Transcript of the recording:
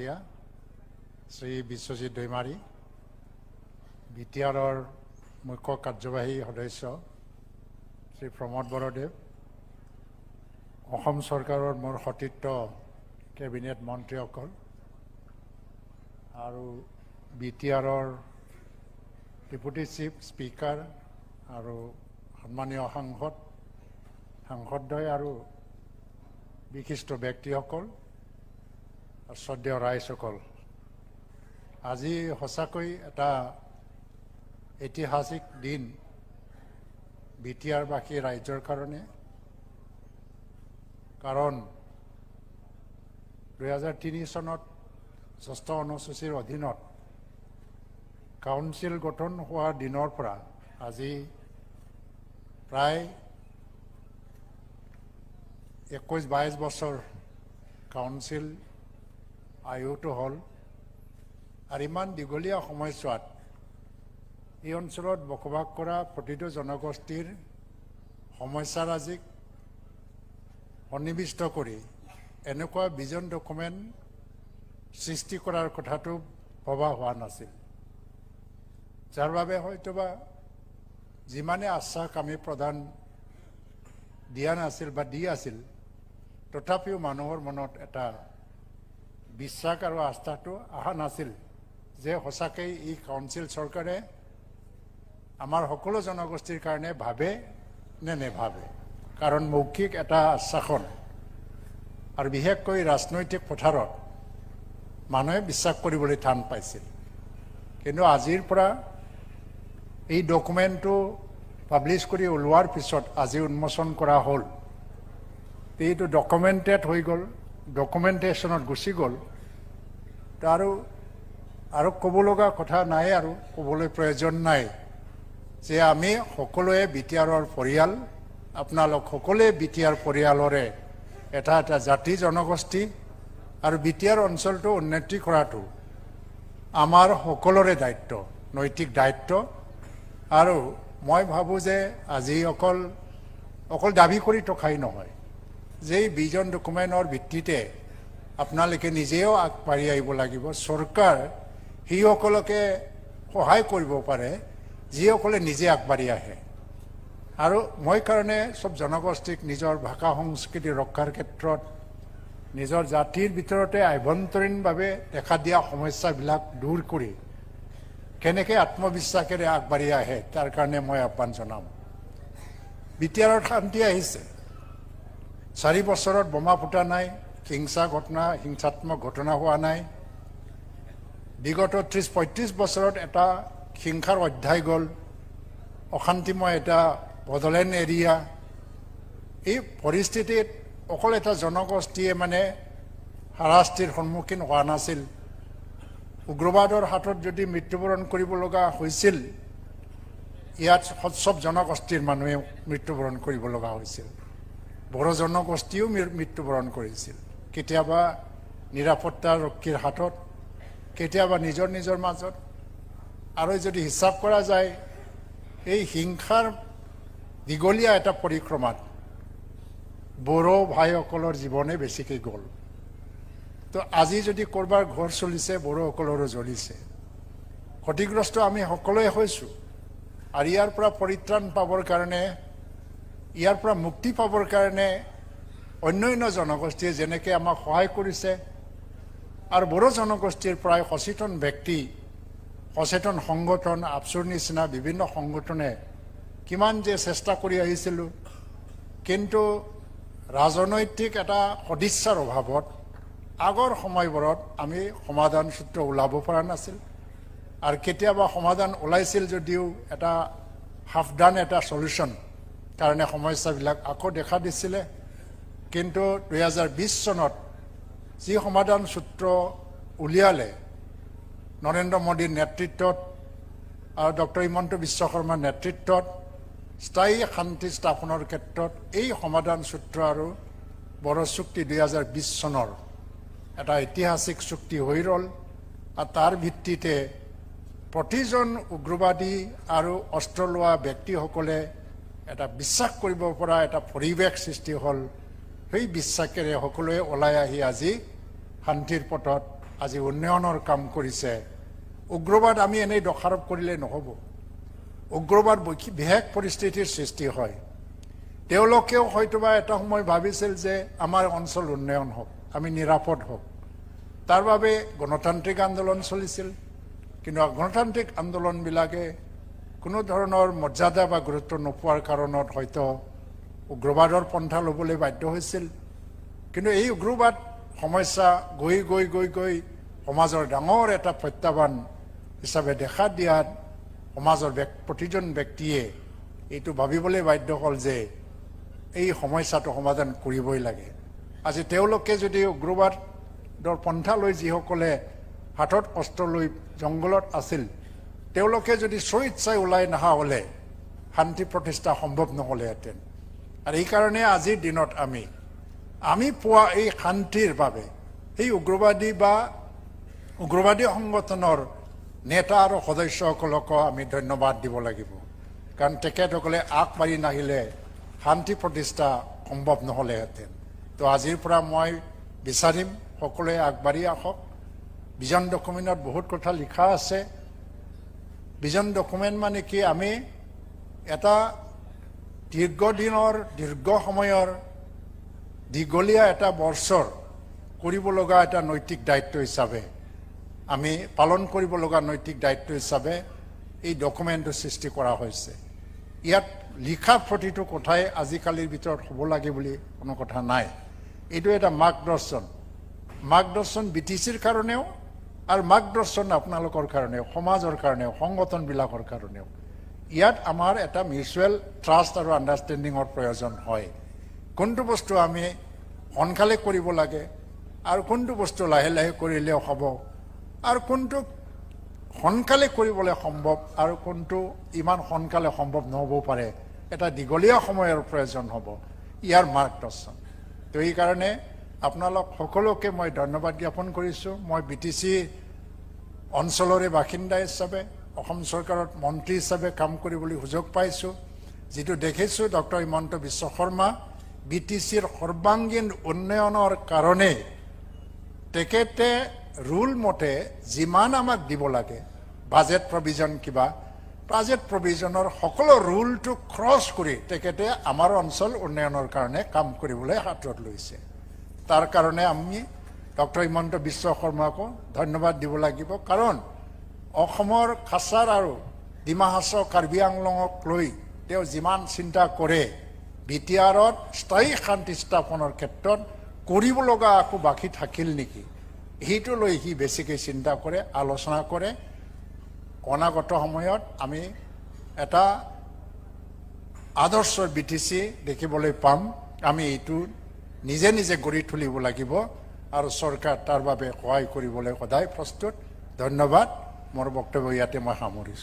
শ্ৰী বিশ্বজিৎ দৈমাৰী, বিটিআৰৰ মুখ্য কাৰ্যবাহী সদস্য শ্ৰী প্ৰমোদ বৰদেৱ, অসম চৰকাৰৰ মোৰ সতীৰ্থ কেবিনেট মন্ত্ৰীসকল আৰু বিটিআৰৰ ডেপুটি চিফ স্পীকাৰ আৰু সন্মানীয় সাংসদদ্বয় আৰু বিশিষ্ট ব্যক্তিসকল, শ্ৰদ্ধেয় ৰাইজসকল, আজি সঁচাকৈ এটা ঐতিহাসিক দিন বিটিআৰবাসী ৰাইজৰ কাৰণে। কাৰণ 2003 চনত 6ষ্ঠ অনুসূচীৰ অধীনত কাউন্সিল গঠন হোৱাৰ দিনৰ পৰা আজি প্ৰায় 21-22 বছৰ কাউন্সিল আয়ুটো হ'ল। আৰু ইমান দীঘলীয়া সময়ছোৱাত এই অঞ্চলত বসবাস কৰা প্ৰতিটো জনগোষ্ঠীৰ সমস্যাৰাজিক সন্নিৱিষ্ট কৰি এনেকুৱা ভিজন ডকুমেণ্ট সৃষ্টি কৰাৰ কথাটো ভবা হোৱা নাছিল, যাৰ বাবে হয়তোবা যিমানে আশ্বাস আমি প্ৰদান দিয়া নাছিল বা দি আছিল, তথাপিও মানুহৰ মনত এটা বিশ্বাস আৰু আস্থাটো অহা নাছিল যে সঁচাকৈ এই কাউন্সিল চৰকাৰে আমাৰ সকলো জনগোষ্ঠীৰ কাৰণে ভাবে নে নেভাবে। কাৰণ মৌখিক এটা আশ্বাসন আৰু বিশেষকৈ ৰাজনৈতিক পথাৰত মানুহে বিশ্বাস কৰিবলৈ টান পাইছিল। কিন্তু আজিৰ পৰা এই ডকুমেণ্টটো পাব্লিছ কৰি ওলোৱাৰ পিছত আজি উন্মোচন কৰা হ'ল, এইটো ডকুমেণ্টেড হৈ গ'ল, ডকুমেণ্টেশ্যনত গুচি গ'ল। আৰু ক'ব লগা কথা নাই, আৰু ক'বলৈ প্ৰয়োজন নাই যে আমি সকলোৱে বিটিআৰৰ পৰিয়াল, আপোনালোক সকলোৱে বিটিআৰ পৰিয়ালৰে এটা এটা জাতি জনগোষ্ঠী, আৰু বিটিআৰ অঞ্চলটো উন্নতি কৰাটো আমাৰ সকলোৰে দায়িত্ব, নৈতিক দায়িত্ব। আৰু মই ভাবোঁ যে আজি অকল দাবী কৰি থকাই নহয়, যে এই ভিজন ডকুমেণ্টৰ ভিত্তিতে আপোনালোকে নিজেও আগবাঢ়ি আহিব লাগিব। চৰকাৰ সেইসকলকে সহায় কৰিব পাৰে যিসকলে নিজে আগবাঢ়ি আহে। আৰু মই কাৰণে চব জনগোষ্ঠীক নিজৰ ভাষা সংস্কৃতি ৰক্ষাৰ ক্ষেত্ৰত নিজৰ জাতিৰ ভিতৰতে আভ্যন্তৰীণভাৱে দেখা দিয়া সমস্যাবিলাক দূৰ কৰি কেনেকৈ আত্মবিশ্বাসেৰে আগবাঢ়ি আহে তাৰ কাৰণে মই আহ্বান জনাম। বিটিআৰত শান্তি আহিছে, 4 বছৰত বোমা ফুটা নাই, হিংসাত্মক ঘটনা হোৱা নাই। বিগত 30-35 বছৰত এটা হিংসাৰ অধ্যায় গ'ল, অশান্তিময় এটা বড়োলেণ্ড এৰিয়া। এই পৰিস্থিতিত অকল এটা জনগোষ্ঠীয়ে হাৰাশাস্তিৰ সন্মুখীন হোৱা নাছিল। উগ্ৰবাদৰ হাতত যদি মৃত্যুবৰণ কৰিব লগা হৈছিল, ইয়াত সব জনগোষ্ঠীৰ মানুহে মৃত্যুবৰণ কৰিব লগা হৈছিল। বড়ো জনগোষ্ঠীও মৃত্যুবৰণ কৰিছিল, কেতিয়াবা নিৰাপত্তাৰক্ষীৰ হাতত, কেতিয়াবা নিজৰ নিজৰ মাজত। আৰু যদি হিচাপ কৰা যায়, এই হিংসাৰ দীঘলীয়া এটা পৰিক্ৰমাত বড়ো ভাইসকলৰ জীৱনে বেছিকৈ গ'ল। তো আজি যদি ক'ৰবাৰ ঘৰ চলিছে, বড়োসকলৰো জ্বলিছে। ক্ষতিগ্ৰস্ত আমি সকলোৱে হৈছোঁ। আৰু ইয়াৰ পৰা পৰিত্ৰাণ পাবৰ কাৰণে, ইয়াৰ পৰা মুক্তি পাবৰ কাৰণে অন্য জনগোষ্ঠীয়ে যেনেকৈ আমাক সহায় কৰিছে, আৰু বড়ো জনগোষ্ঠীৰ প্ৰায় সচেতন ব্যক্তি, সচেতন সংগঠন, আপচুৰ নিচিনা বিভিন্ন সংগঠনে কিমান যে চেষ্টা কৰি আহিছিলোঁ, কিন্তু ৰাজনৈতিক এটা সদিচ্ছাৰ অভাৱত আগৰ সময়বোৰত আমি সমাধান সূত্ৰ ওলাব পৰা নাছিল। আৰু কেতিয়াবা সমাধান ওলাইছিল যদিও এটা হাফ ডান এটা সলিউশ্যন কাৰণে সমস্যাবিলাক আকৌ দেখা দিছিলে। কিন্তু 2020 চনত যি সমাধান সূত্ৰ উলিয়ালে নৰেন্দ্ৰ মোদীৰ নেতৃত্বত আৰু ডক্টৰ হিমন্ত বিশ্ব শৰ্মাৰ নেতৃত্বত, স্থায়ী শান্তি স্থাপনৰ ক্ষেত্ৰত এই সমাধান সূত্ৰ আৰু বড়ো চুক্তি 2020 চনৰ এটা ঐতিহাসিক চুক্তি হৈ ৰ'ল। আৰু তাৰ ভিত্তিতে প্ৰতিজন উগ্ৰবাদী আৰু অস্ত্ৰ লোৱা ব্যক্তিসকলে এটা বিশ্বাস কৰিব পৰা এটা পৰিৱেশ সৃষ্টি হ'ল। সেই বিশ্বাসেৰে সকলোৱে ওলাই আহি আজি শান্তিৰ পথত আজি উন্নয়নৰ কাম কৰিছে উগ্ৰবাদ আমি এনেই দোষাৰোপ কৰিলে নহ'ব উগ্ৰবাদ বিশেষ পৰিস্থিতিৰ সৃষ্টি হয় তেওঁলোকেও হয়তোবা এটা সময় ভাবিছিল যে আমাৰ অঞ্চল উন্নয়ন হোক আমি নিৰাপদ হোক তাৰ বাবে গণতান্ত্ৰিক আন্দোলন চলিছিল কিন্তু গণতান্ত্ৰিক আন্দোলনবিলাকে কোনো ধৰণৰ মৰ্যাদা বা গুৰুত্ব নোপোৱাৰ কাৰণত হয়তো উগ্ৰবাদৰ পন্থা ল'বলৈ বাধ্য হৈছিল কিন্তু এই উগ্ৰবাদ সমস্যা গৈ গৈ গৈ গৈ সমাজৰ ডাঙৰ এটা প্ৰত্যাহ্বান হিচাপে দেখা দিয়াত সমাজৰ প্ৰতিজন ব্যক্তিয়ে এইটো ভাবিবলৈ বাধ্য হ'ল যে এই সমস্যাটো সমাধান কৰিবই লাগে আজি তেওঁলোকে যদি উগ্ৰবাদৰ পন্থা লৈ যিসকলে হাতত অস্ত্ৰ লৈ জংগলত আছিল তেওঁলোকে যদি স্বইচ্ছাই ওলাই নহা হ'লে শান্তি প্ৰতিষ্ঠা সম্ভৱ নহ'লেহেঁতেন আৰু এইকাৰণে আজিৰ দিনত আমি পোৱা এই শান্তিৰ বাবে এই উগ্ৰবাদী সংগঠনৰ নেতা আৰু সদস্যসকলকো আমি ধন্যবাদ দিব লাগিব কাৰণ তেখেতসকলে আগবাঢ়ি নাহিলে শান্তি প্ৰতিষ্ঠা সম্ভৱ নহ'লেহেঁতেন তো আজিৰ পৰা মই বিচাৰিম সকলোৱে আগবাঢ়ি আহক ভিজন ডকুমেণ্টত বহুত কথা লিখা আছে ভিজন ডকুমেণ্ট মানে কি আমি এটা দীৰ্ঘ সময়ৰ দীঘলীয়া এটা বৰ্ষৰ কৰিব লগা এটা নৈতিক দায়িত্ব হিচাপে আমি পালন কৰিব লগা নৈতিক দায়িত্ব হিচাপে এই ডকুমেণ্টটো সৃষ্টি কৰা হৈছে ইয়াত লিখা প্ৰতিটো কথাই আজিকালিৰ ভিতৰত হ'ব লাগে বুলি কোনো কথা নাই এইটো এটা মাৰ্গদৰ্শন বিটিচিৰ কাৰণেও আৰু মাৰ্গদৰ্শন আপোনালোকৰ কাৰণেও সমাজৰ কাৰণেও সংগঠনবিলাকৰ কাৰণেও ইয়াত আমাৰ এটা মিউচুৱেল ট্ৰাষ্ট আৰু আণ্ডাৰষ্টেণ্ডিঙৰ প্ৰয়োজন হয় কোনটো বস্তু আমি সোনকালে কৰিব লাগে আৰু কোনটো বস্তু লাহে লাহে কৰিলেও হ'ব আৰু কোনটো সোনকালে কৰিবলৈ সম্ভৱ আৰু কোনটো ইমান সোনকালে সম্ভৱ নহ'ব পাৰে এটা দীঘলীয়া সময়ৰ প্ৰয়োজন হ'ব ইয়াৰ মাৰ্গদৰ্শন তো এই কাৰণে আপোনালোক সকলোকে মই ধন্যবাদ জ্ঞাপন কৰিছোঁ মই বিটিচি অঞ্চলৰে বাসিন্দা হিচাপে অসম চৰকাৰত মন্ত্ৰী হিচাপে কাম কৰিবলৈ সুযোগ পাইছোঁ যিটো দেখিছোঁ ডক্টৰ হিমন্ত বিশ্ব শৰ্মা বিটিচিৰ সৰ্বাংগীন উন্নয়নৰ কাৰণে তেখেতে ৰুল মতে যিমান আমাক দিব লাগে বাজেট প্ৰভিজনৰ সকলো ৰুলটো ক্ৰছ কৰি তেখেতে আমাৰ অঞ্চল উন্নয়নৰ কাৰণে কাম কৰিবলৈ হাতত লৈছে তাৰ কাৰণে আমি ডক্টৰ হিমন্ত বিশ্ব শৰ্মাকো ধন্যবাদ দিব লাগিব কাৰণ অসমৰ কাছাৰ আৰু ডিমা হাছাও কাৰ্বি আংলঙক লৈ তেওঁ যিমান চিন্তা কৰে বিটিআৰত স্থায়ী শান্তি স্থাপনৰ ক্ষেত্ৰত কৰিব লগা আকৌ বাকী থাকিল নেকি সেইটো লৈ সি বেছিকৈ চিন্তা কৰে আলোচনা কৰে অনাগত সময়ত আমি এটা আদৰ্শ বিটিচি দেখিবলৈ পাম আমি এইটো নিজে গঢ়ি তুলিব লাগিব আৰু চৰকাৰ তাৰ বাবে সহায় কৰিবলৈ সদায় প্ৰস্তুত ধন্যবাদ মোৰ বক্তব্য ইয়াতে মই সামৰিছোঁ